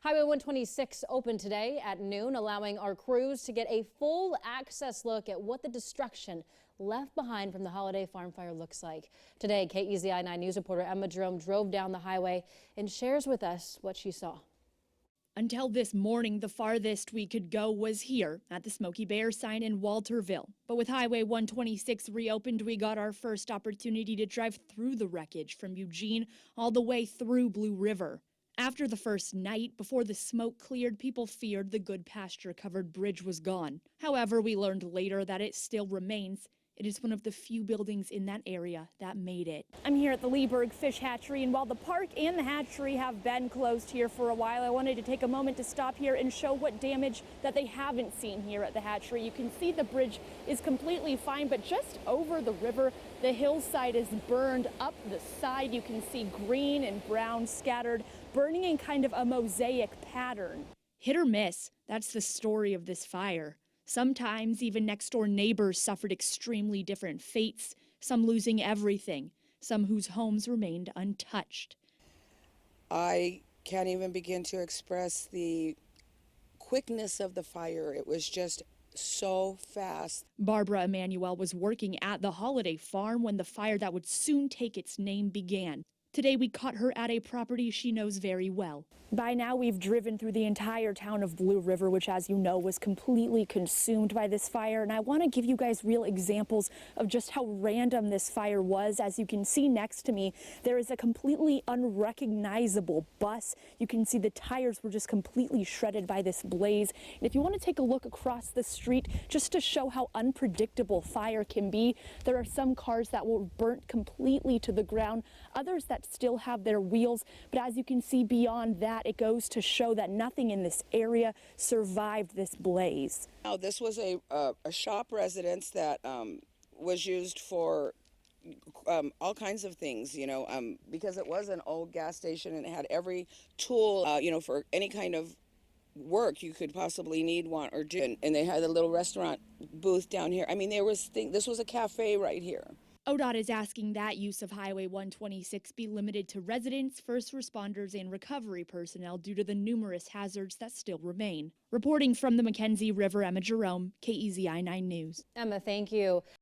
Highway 126 opened today at noon, allowing our crews to get a full access look at what the destruction left behind from the Hoiday Farm Fire looks like. Today, KEZI 9 News reporter Emma Jerome drove down the highway and shares with us what she saw. Until this morning, the farthest we could go was here at the Smoky Bear sign in Walterville. But with Highway 126 reopened, we got our first opportunity to drive through the wreckage from Eugene all the way through Blue River. After the first night, before the smoke cleared, people feared the good pasture-covered bridge was gone. However, we learned later that it still remains. It is one of the few buildings in that area that made it. I'm here at the Leeburg Fish Hatchery, and while the park and the hatchery have been closed here for a while, I wanted to take a moment to stop here and show what damage that they haven't seen here at the hatchery. You can see the bridge is completely fine, but just over the river, the hillside is burned up the side. You can see green and brown scattered, burning in kind of a mosaic pattern. Hit or miss, that's the story of this fire. Sometimes even next-door neighbors suffered extremely different fates, some losing everything, some whose homes remained untouched. I can't even begin to express the quickness of the fire. It was just so fast. Barbara Emanuel was working at the Hoiday Farm when the fire that would soon take its name began. Today we caught her at a property she knows very well. By now we've driven through the entire town of Blue River, which, as you know, was completely consumed by this fire. And I want to give you guys real examples of just how random this fire was. As you can see next to me, there is a completely unrecognizable bus. You can see the tires were just completely shredded by this blaze. And if you want to take a look across the street, just to show how unpredictable fire can be, there are some cars that were burnt completely to the ground, others that still have their wheels. But as you can see beyond that, it goes to show that nothing in this area survived this blaze. Now, this was a shop residence that was used for all kinds of things, you know, because it was an old gas station and it had every tool, you know, for any kind of work you could possibly need, want, or do. And they had a little restaurant booth down here. I mean, this was a cafe right here. ODOT is asking that use of Highway 126 be limited to residents, first responders, and recovery personnel due to the numerous hazards that still remain. Reporting from the Mackenzie River, Emma Jerome, KEZI 9 News. Emma, thank you.